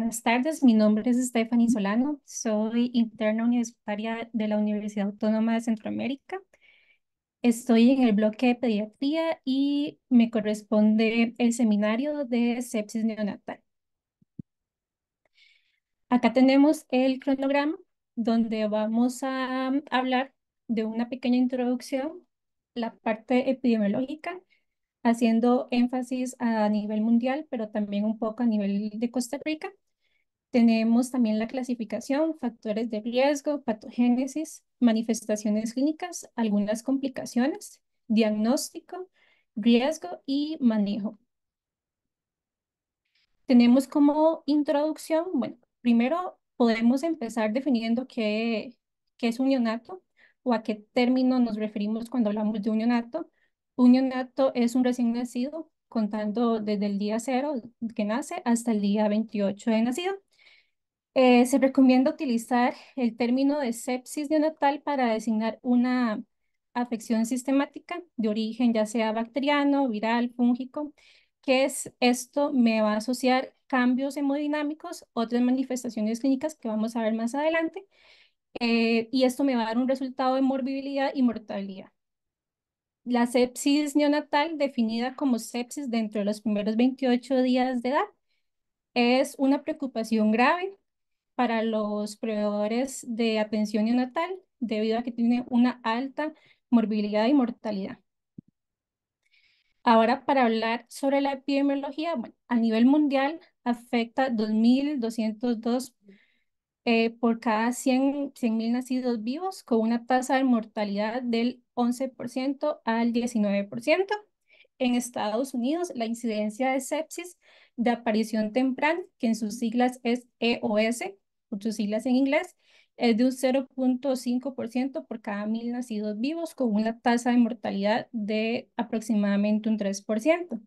Buenas tardes, mi nombre es Stephanie Solano, soy interna universitaria de la Universidad Autónoma de Centroamérica. Estoy en el bloque de pediatría y me corresponde el seminario de sepsis neonatal. Acá tenemos el cronograma donde vamos a hablar de una pequeña introducción, la parte epidemiológica, haciendo énfasis a nivel mundial, pero también un poco a nivel de Costa Rica. Tenemos también la clasificación, factores de riesgo, patogénesis, manifestaciones clínicas, algunas complicaciones, diagnóstico, riesgo y manejo. Tenemos como introducción, bueno, primero podemos empezar definiendo qué es un neonato o a qué término nos referimos cuando hablamos de un neonato. Un neonato es un recién nacido contando desde el día 0 que nace hasta el día 28 de nacido. Se recomienda utilizar el término de sepsis neonatal para designar una afección sistemática de origen ya sea bacteriano, viral, fúngico. ¿Qué es esto? Me va a asociar cambios hemodinámicos, otras manifestaciones clínicas que vamos a ver más adelante, y esto me va a dar un resultado de morbilidad y mortalidad. La sepsis neonatal, definida como sepsis dentro de los primeros 28 días de edad, es una preocupación grave para los proveedores de atención neonatal debido a que tiene una alta morbilidad y mortalidad. Ahora, para hablar sobre la epidemiología, bueno, a nivel mundial afecta 2.202 por cada 100.000 nacidos vivos, con una tasa de mortalidad del 11% al 19%. En Estados Unidos, la incidencia de sepsis de aparición temprana, que en sus siglas es EOS, por sus siglas en inglés, es de un 0,5% por cada 1.000 nacidos vivos, con una tasa de mortalidad de aproximadamente un 3%.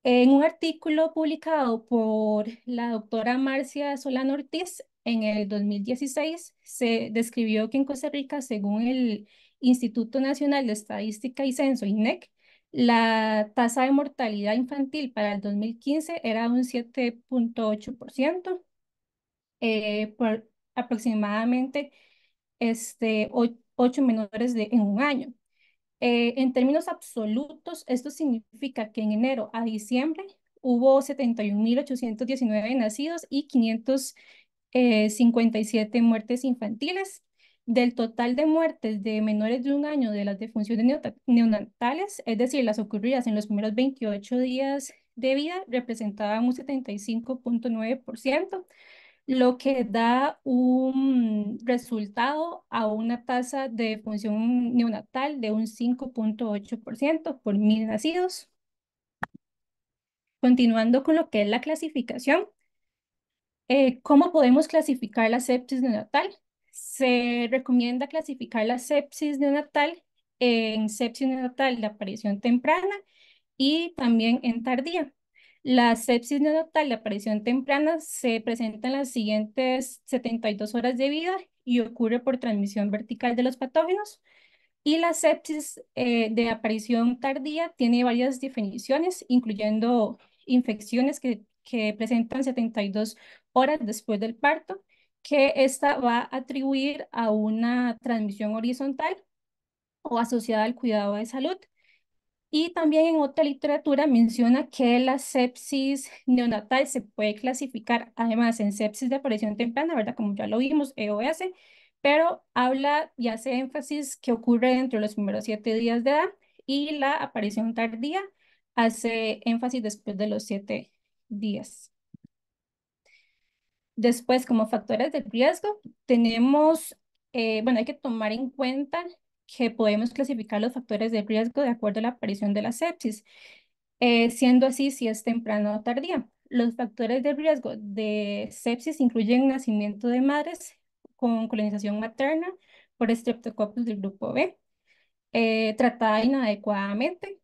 En un artículo publicado por la doctora Marcia Solano Ortiz en el 2016, se describió que en Costa Rica, según el Instituto Nacional de Estadística y Censo, INEC, la tasa de mortalidad infantil para el 2015 era un 7,8%, por aproximadamente 8 menores en un año. En términos absolutos, esto significa que en enero a diciembre hubo 71.819 nacidos y 557 muertes infantiles. Del total de muertes de menores de un año de las defunciones neonatales, es decir, las ocurridas en los primeros 28 días de vida, representaban un 75,9%, lo que da un resultado a una tasa de función neonatal de un 5,8% por 1.000 nacidos. Continuando con lo que es la clasificación, ¿cómo podemos clasificar la sepsis neonatal? Se recomienda clasificar la sepsis neonatal en sepsis neonatal de aparición temprana y también en tardía. La sepsis neonatal de aparición temprana se presenta en las siguientes 72 horas de vida y ocurre por transmisión vertical de los patógenos. Y la sepsis de aparición tardía tiene varias definiciones, incluyendo infecciones que presentan 72 horas después del parto, que esta va a atribuir a una transmisión horizontal o asociada al cuidado de salud. Y también en otra literatura menciona que la sepsis neonatal se puede clasificar además en sepsis de aparición temprana, ¿verdad? Como ya lo vimos, EOS, pero habla y hace énfasis que ocurre dentro de los primeros 7 días de edad, y la aparición tardía hace énfasis después de los 7 días. Después, como factores de riesgo, tenemos, bueno, hay que tomar en cuenta que podemos clasificar los factores de riesgo de acuerdo a la aparición de la sepsis, siendo así si es temprano o tardía. Los factores de riesgo de sepsis incluyen nacimiento de madres con colonización materna por Streptococcus del grupo B, tratada inadecuadamente,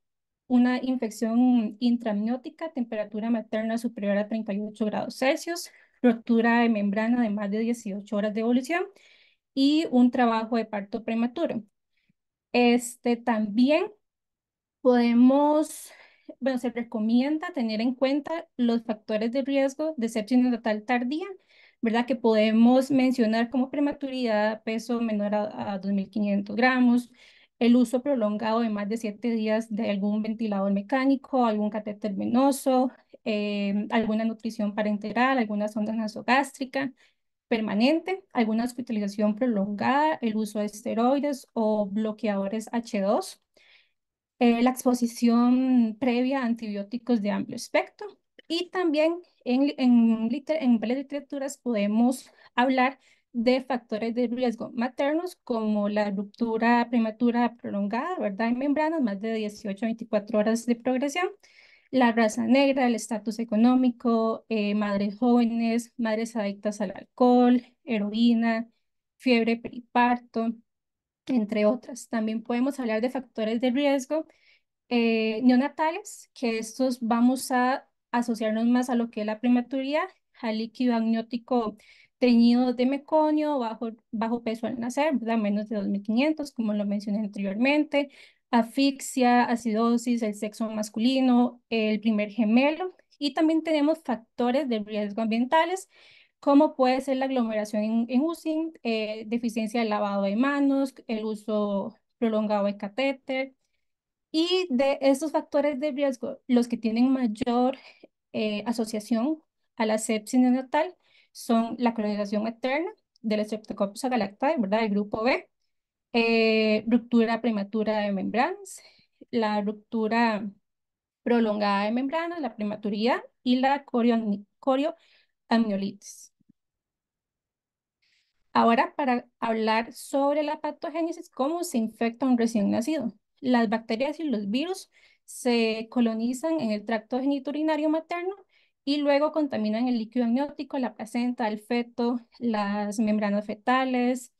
una infección intramniótica, temperatura materna superior a 38 grados Celsius, ruptura de membrana de más de 18 horas de evolución y un trabajo de parto prematuro. También podemos bueno, se recomienda tener en cuenta los factores de riesgo de sepsis neonatal tardía, ¿verdad? Que podemos mencionar como prematuridad, peso menor a 2.500 gramos, el uso prolongado de más de 7 días de algún ventilador mecánico, algún catéter venoso, alguna nutrición parenteral, alguna sonda nasogástrica permanente, alguna hospitalización prolongada, el uso de esteroides o bloqueadores H2, la exposición previa a antibióticos de amplio espectro. Y también en varias literaturas podemos hablar de factores de riesgo maternos como la ruptura prematura prolongada, ¿verdad? En membranas, más de 18 a 24 horas de progresión, la raza negra, el estatus económico, madres jóvenes, madres adictas al alcohol, heroína, fiebre periparto, entre otras. También podemos hablar de factores de riesgo neonatales, que estos vamos a asociarnos más a lo que es la prematuridad, al líquido amniótico teñido de meconio, bajo peso al nacer, ¿verdad? Menos de 2.500, como lo mencioné anteriormente, asfixia, acidosis, el sexo masculino, el primer gemelo, y también tenemos factores de riesgo ambientales, como puede ser la aglomeración en UCI, deficiencia de lavado de manos, el uso prolongado de catéter, y de estos factores de riesgo, los que tienen mayor asociación a la sepsis neonatal son la colonización materna del Streptococcus agalactiae, ¿verdad? El grupo B, ruptura prematura de membranas, la ruptura prolongada de membranas, la prematuridad y la corioamniolitis. Ahora, para hablar sobre la patogénesis, cómo se infecta un recién nacido. Las bacterias y los virus se colonizan en el tracto genitourinario materno y luego contaminan el líquido amniótico, la placenta, el feto, las membranas fetales.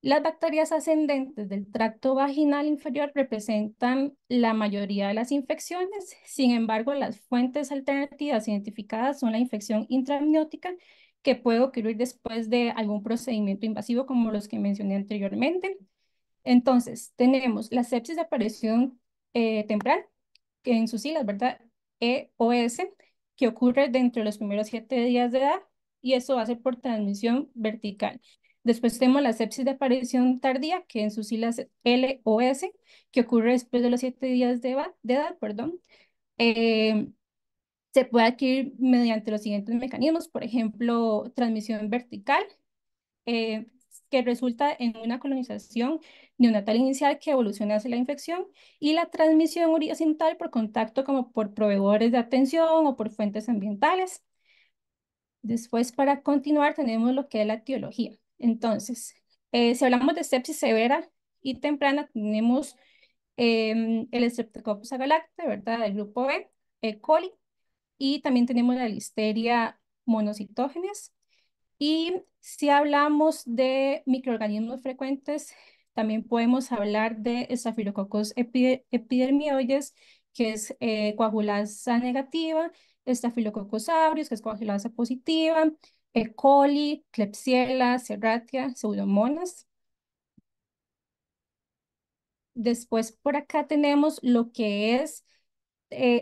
Las bacterias ascendentes del tracto vaginal inferior representan la mayoría de las infecciones. Sin embargo, las fuentes alternativas identificadas son la infección intraamniótica, que puede ocurrir después de algún procedimiento invasivo como los que mencioné anteriormente. Entonces, tenemos la sepsis de aparición temprana, que en sus siglas, ¿verdad? EOS, que ocurre dentro de los primeros 7 días de edad, y eso va a ser por transmisión vertical. Después tenemos la sepsis de aparición tardía, que en sus siglas es LOS, que ocurre después de los 7 días de edad, perdón. Eh, Se puede adquirir mediante los siguientes mecanismos, por ejemplo, transmisión vertical, eh, que resulta en una colonización neonatal inicial que evoluciona hacia la infección, y la transmisión horizontal por contacto como por proveedores de atención o por fuentes ambientales. Después, para continuar, tenemos lo que es la etiología. Entonces, si hablamos de sepsis severa y temprana, tenemos el Streptococcus agalactiae, ¿verdad? Del grupo B, E. coli, y también tenemos la Listeria monocytogenes. Y si hablamos de microorganismos frecuentes, también podemos hablar de Staphylococcus epidermioides, que es coagulasa negativa, Staphylococcus aureus, que es coagulasa positiva, E. coli, Klebsiella, Serratia, Pseudomonas. Después por acá tenemos lo que es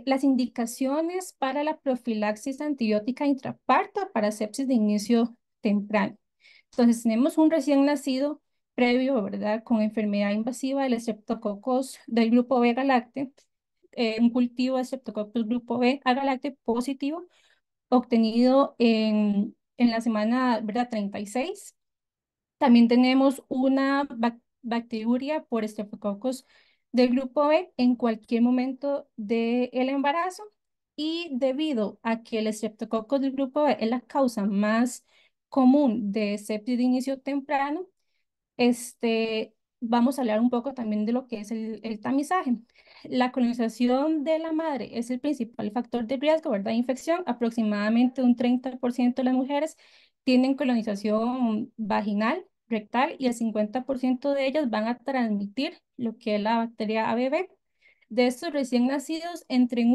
las indicaciones para la profilaxis antibiótica intraparto para sepsis de inicio temprano. Entonces, tenemos un recién nacido previo, ¿verdad? Con enfermedad invasiva del Streptococcus del grupo B galacte, un cultivo de Streptococcus grupo B galacte positivo obtenido en la semana, ¿verdad? 36. También tenemos una bacteriuria por Staphylococcus del grupo B en cualquier momento del embarazo, y debido a que el Streptococcus del grupo B es la causa más común de sepsis de inicio temprano, vamos a hablar un poco también de lo que es el tamizaje. La colonización de la madre es el principal factor de riesgo, ¿verdad? De infección. Aproximadamente un 30% de las mujeres tienen colonización vaginal, rectal, y el 50% de ellas van a transmitir lo que es la bacteria ABB. De estos recién nacidos, entre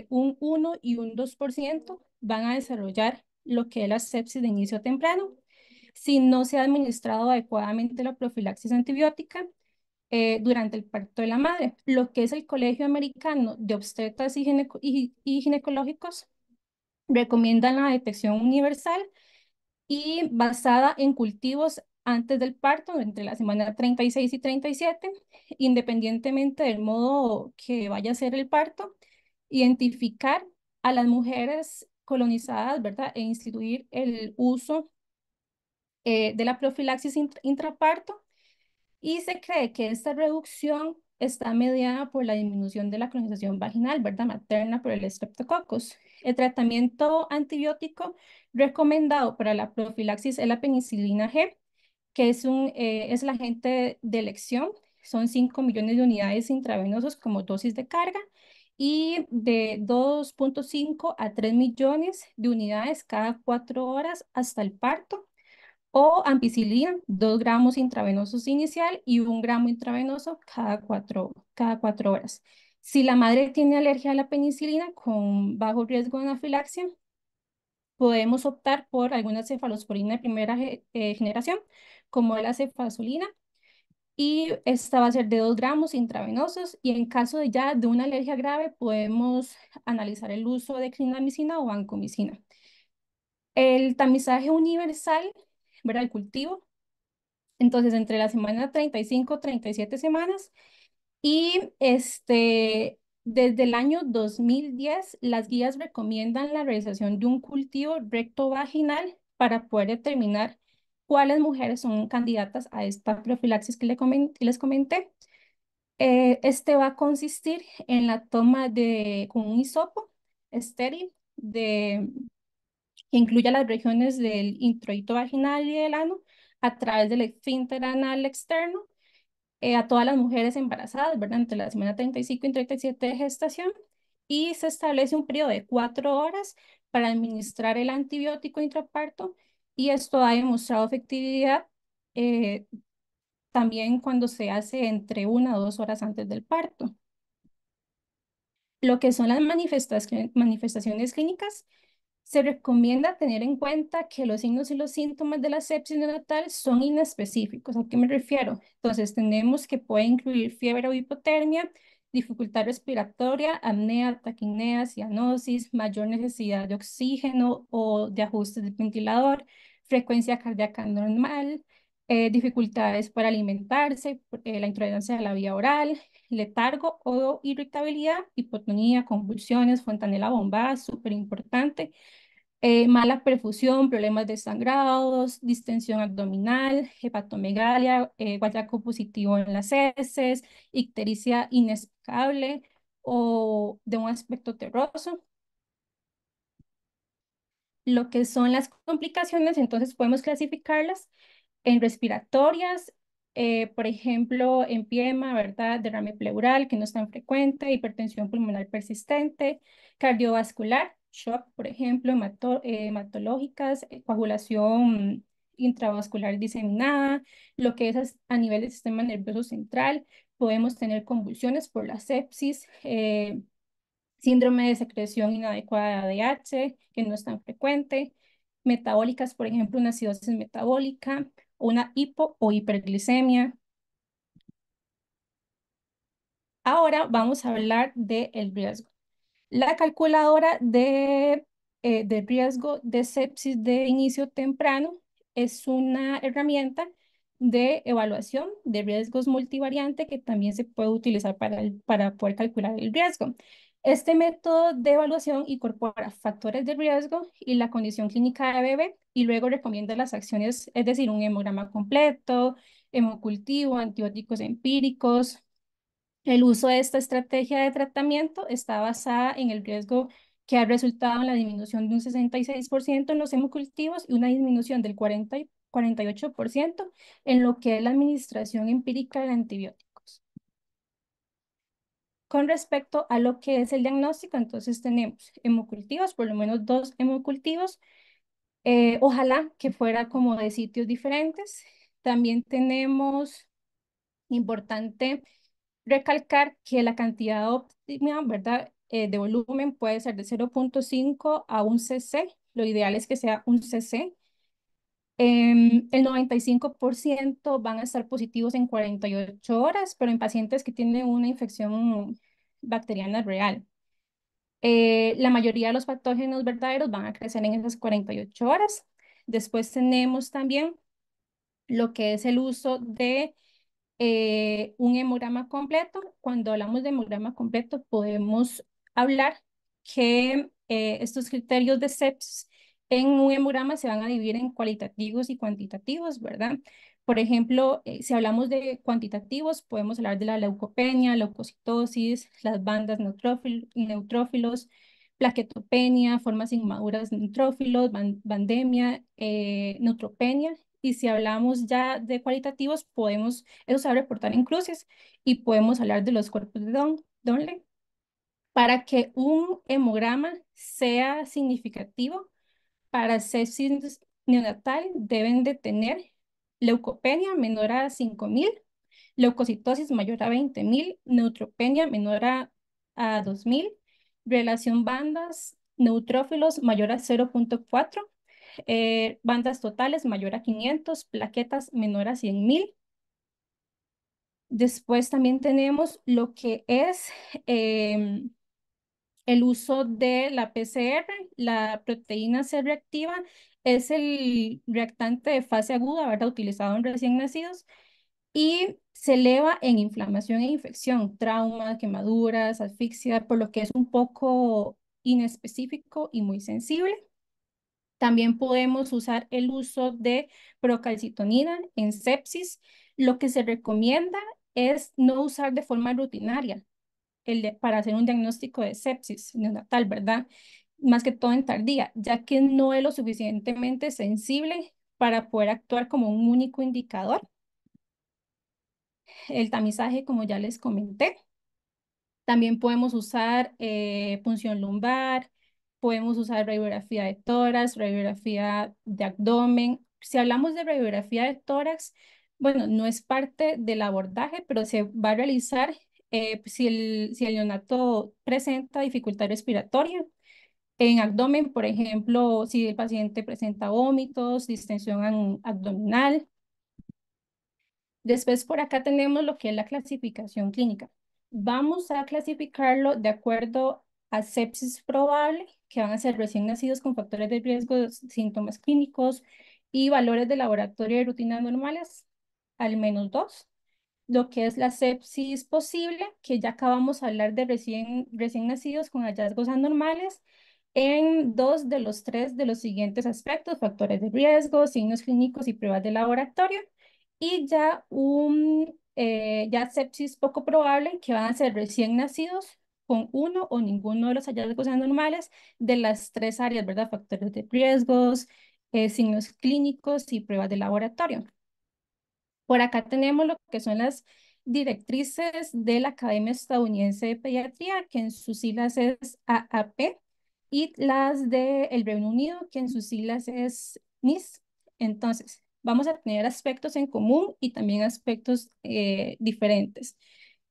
un 1 y un 2% van a desarrollar lo que es la sepsis de inicio temprano si no se ha administrado adecuadamente la profilaxis antibiótica. durante el parto de la madre. Lo que es el Colegio Americano de Obstetras y Ginecológicos recomiendan la detección universal y basada en cultivos antes del parto, entre la semana 36 y 37, independientemente del modo que vaya a ser el parto, identificar a las mujeres colonizadas, ¿verdad? E instituir el uso de la profilaxis intraparto, y se cree que esta reducción está mediada por la disminución de la colonización vaginal, ¿verdad? Materna por el Streptococcus. El tratamiento antibiótico recomendado para la profilaxis es la penicilina G, que es el agente de elección. Son 5 millones de unidades intravenosos como dosis de carga y de 2,5 a 3 millones de unidades cada 4 horas hasta el parto. O ampicilina, 2 gramos intravenosos inicial y 1 gramo intravenoso cada cuatro horas. Si la madre tiene alergia a la penicilina con bajo riesgo de anafilaxia, podemos optar por alguna cefalosporina de primera generación, como la cefazolina, y esta va a ser de 2 gramos intravenosos. Y en caso de ya de una alergia grave, podemos analizar el uso de clindamicina o vancomicina. El tamizaje universal, ¿verdad? El cultivo. Entonces, entre la semana 35, 37 semanas, y desde el año 2010, las guías recomiendan la realización de un cultivo recto-vaginal para poder determinar cuáles mujeres son candidatas a esta profilaxis que les comenté. Este va a consistir en la toma con un hisopo estéril que incluya las regiones del introito vaginal y del ano a través del esfínter anal externo, a todas las mujeres embarazadas, ¿verdad? Entre la semana 35 y 37 de gestación, y se establece un periodo de 4 horas para administrar el antibiótico intraparto, y esto ha demostrado efectividad eh, también cuando se hace entre 1 o 2 horas antes del parto. Lo que son las manifestaciones clínicas, se recomienda tener en cuenta que los signos y los síntomas de la sepsis neonatal son inespecíficos. ¿A qué me refiero? Entonces, tenemos que puede incluir fiebre o hipotermia, dificultad respiratoria, apnea, taquipnea, cianosis, mayor necesidad de oxígeno o de ajustes del ventilador, frecuencia cardíaca normal, dificultades para alimentarse, la intolerancia a la vía oral, letargo o irritabilidad, hipotonía, convulsiones, fontanela bombada, súper importante, mala perfusión, problemas de sangrados, distensión abdominal, hepatomegalia, guayaco positivo en las heces, ictericia inexplicable o de un aspecto terroso. Lo que son las complicaciones, entonces podemos clasificarlas en respiratorias, por ejemplo, empiema, ¿verdad? Derrame pleural, que no es tan frecuente, hipertensión pulmonar persistente, cardiovascular, shock, por ejemplo, hematológicas, coagulación intravascular diseminada, lo que es a nivel del sistema nervioso central. Podemos tener convulsiones por la sepsis, síndrome de secreción inadecuada de ADH, que no es tan frecuente, metabólicas, por ejemplo, una acidosis metabólica, una hipo o hiperglicemia. Ahora vamos a hablar del riesgo. La calculadora de riesgo de sepsis de inicio temprano es una herramienta de evaluación de riesgos multivariante que también se puede utilizar para poder calcular el riesgo. Este método de evaluación incorpora factores de riesgo y la condición clínica de bebé, y luego recomienda las acciones, es decir, un hemograma completo, hemocultivo, antibióticos empíricos. El uso de esta estrategia de tratamiento está basada en el riesgo que ha resultado en la disminución de un 66% en los hemocultivos y una disminución del 48% en lo que es la administración empírica de antibióticos. Con respecto a lo que es el diagnóstico, entonces tenemos hemocultivos, por lo menos 2 hemocultivos, ojalá que fuera como de sitios diferentes. También tenemos, importante recalcar que la cantidad óptima, ¿verdad? De volumen puede ser de 0,5 a 1 cc. Lo ideal es que sea 1 cc. El 95% van a estar positivos en 48 horas, pero en pacientes que tienen una infección bacteriana real. La mayoría de los patógenos verdaderos van a crecer en esas 48 horas. Después tenemos también lo que es el uso de un hemograma completo. Cuando hablamos de hemograma completo, podemos hablar que estos criterios de sepsis en un hemograma se van a dividir en cualitativos y cuantitativos, ¿verdad? Por ejemplo, si hablamos de cuantitativos, podemos hablar de la leucopenia, leucocitosis, las bandas neutrófilos, plaquetopenia, formas inmaduras de neutrófilos, bandemia, neutropenia. Y si hablamos ya de cualitativos, eso se va a reportar en cruces y podemos hablar de los cuerpos de Donley. Para que un hemograma sea significativo para sepsis neonatal, deben de tener leucopenia menor a 5.000, leucocitosis mayor a 20.000, neutropenia menor a 2.000, relación bandas neutrófilos mayor a 0,4, bandas totales mayor a 500, plaquetas menor a 100.000. Después también tenemos lo que es el uso de la PCR. La proteína C reactiva es el reactante de fase aguda, ¿verdad? Utilizado en recién nacidos y se eleva en inflamación e infección, trauma, quemaduras, asfixia, por lo que es un poco inespecífico y muy sensible. También podemos usar el uso de procalcitonina en sepsis. Lo que se recomienda es no usar de forma rutinaria para hacer un diagnóstico de sepsis neonatal, ¿verdad? Más que todo en tardía, ya que no es lo suficientemente sensible para poder actuar como un único indicador. El tamizaje, como ya les comenté. También podemos usar punción lumbar, podemos usar radiografía de tórax, radiografía de abdomen. Si hablamos de radiografía de tórax, bueno, no es parte del abordaje, pero se va a realizar si el neonato presenta dificultad respiratoria. En abdomen, por ejemplo, si el paciente presenta vómitos, distensión abdominal. Después por acá tenemos lo que es la clasificación clínica. Vamos a clasificarlo de acuerdo a sepsis probable, que van a ser recién nacidos con factores de riesgo, síntomas clínicos y valores de laboratorio de rutina normales, al menos 2. Lo que es la sepsis posible, que ya acabamos de hablar de recién nacidos con hallazgos anormales, en 2 de los 3 de los siguientes aspectos: factores de riesgo, signos clínicos y pruebas de laboratorio. Y ya sepsis poco probable, que van a ser recién nacidos con uno o ninguno de los hallazgos anormales de las 3 áreas, ¿verdad? Factores de riesgos, signos clínicos y pruebas de laboratorio. Por acá tenemos lo que son las directrices de la Academia Estadounidense de Pediatría, que en sus siglas es AAP, y las del Reino Unido, que en sus siglas es NIS. Entonces, vamos a tener aspectos en común y también aspectos diferentes.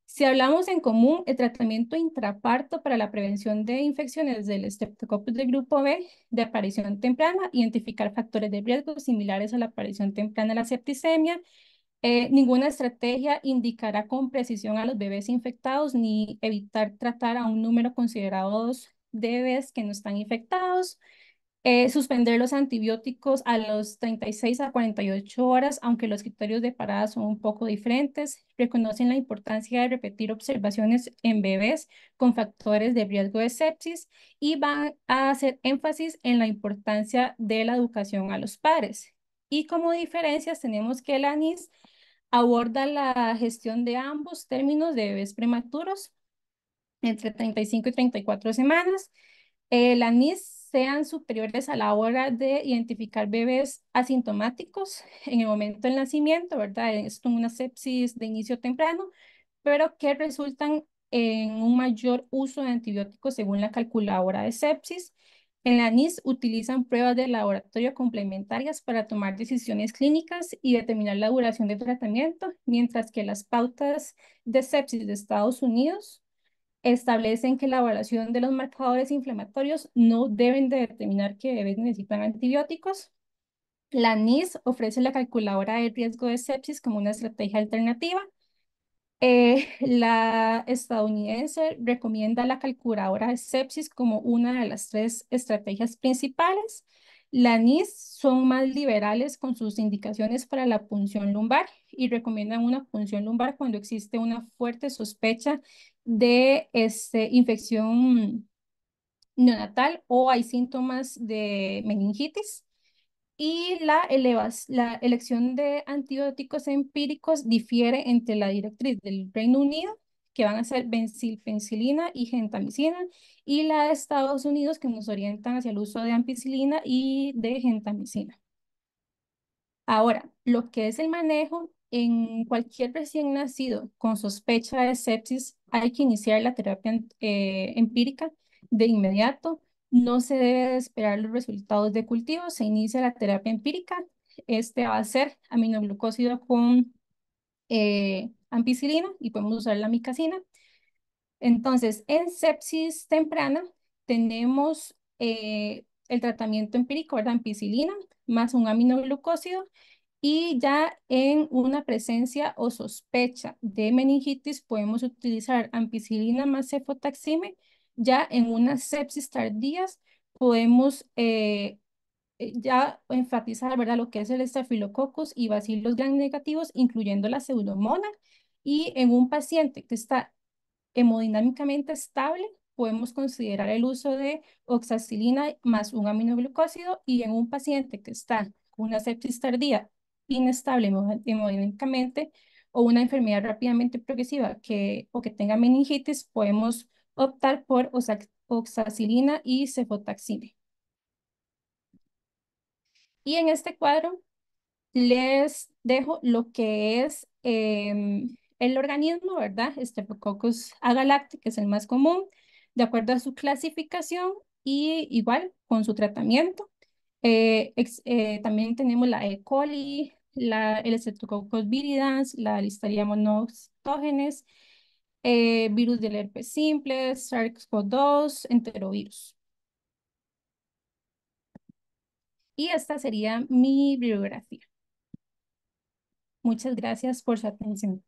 Si hablamos en común, el tratamiento intraparto para la prevención de infecciones del Streptococcus del grupo B de aparición temprana, identificar factores de riesgo similares a la aparición temprana de la septicemia. Ninguna estrategia indicará con precisión a los bebés infectados ni evitar tratar a un número considerado de bebés que no están infectados. Suspender los antibióticos a los 36 a 48 horas, aunque los criterios de parada son un poco diferentes. Reconocen la importancia de repetir observaciones en bebés con factores de riesgo de sepsis y van a hacer énfasis en la importancia de la educación a los padres. Y como diferencias tenemos que el ANIS aborda la gestión de ambos términos de bebés prematuros entre 35 y 34 semanas. Las NIS sean superiores a la hora de identificar bebés asintomáticos en el momento del nacimiento, ¿verdad? Esto es una sepsis de inicio temprano, pero que resultan en un mayor uso de antibióticos según la calculadora de sepsis. En la NIS utilizan pruebas de laboratorio complementarias para tomar decisiones clínicas y determinar la duración del tratamiento, mientras que las pautas de sepsis de Estados Unidos establecen que la evaluación de los marcadores inflamatorios no deben de determinar que bebés necesitan antibióticos. La NIS ofrece la calculadora de riesgo de sepsis como una estrategia alternativa. La estadounidense recomienda la calculadora de sepsis como una de las tres estrategias principales. La NIS son más liberales con sus indicaciones para la punción lumbar y recomiendan una punción lumbar cuando existe una fuerte sospecha de infección neonatal o hay síntomas de meningitis. Y la elección de antibióticos empíricos difiere entre la directriz del Reino Unido, que van a ser penicilina y gentamicina, y la de Estados Unidos, que nos orientan hacia el uso de ampicilina y de gentamicina. Ahora, lo que es el manejo, en cualquier recién nacido con sospecha de sepsis, hay que iniciar la terapia empírica de inmediato. No se debe de esperar los resultados de cultivo, se inicia la terapia empírica. Este va a ser aminoglucósido con ampicilina y podemos usar la micacina. Entonces, en sepsis temprana tenemos el tratamiento empírico, ¿verdad? Ampicilina más un aminoglucósido y ya en una presencia o sospecha de meningitis podemos utilizar ampicilina más cefotaxime. Ya en unas sepsis tardías podemos ya enfatizar, ¿verdad? Lo que es el estafilococcus y bacilos gram negativos, incluyendo la pseudomonas. Y en un paciente que está hemodinámicamente estable, podemos considerar el uso de oxacilina más un aminoglucósido y en un paciente que está con una sepsis tardía inestable hemodinámicamente o una enfermedad rápidamente progresiva o que tenga meningitis, podemos optar por oxacilina y cefotaxime. Y en este cuadro les dejo lo que es el organismo, ¿verdad? Streptococcus agalacti, que es el más común, de acuerdo a su clasificación y igual con su tratamiento. También tenemos la E. coli, el Streptococcus viridans, la Listeria monocytogenes, virus del herpes simple, SARS-CoV-2, enterovirus. Y esta sería mi bibliografía. Muchas gracias por su atención.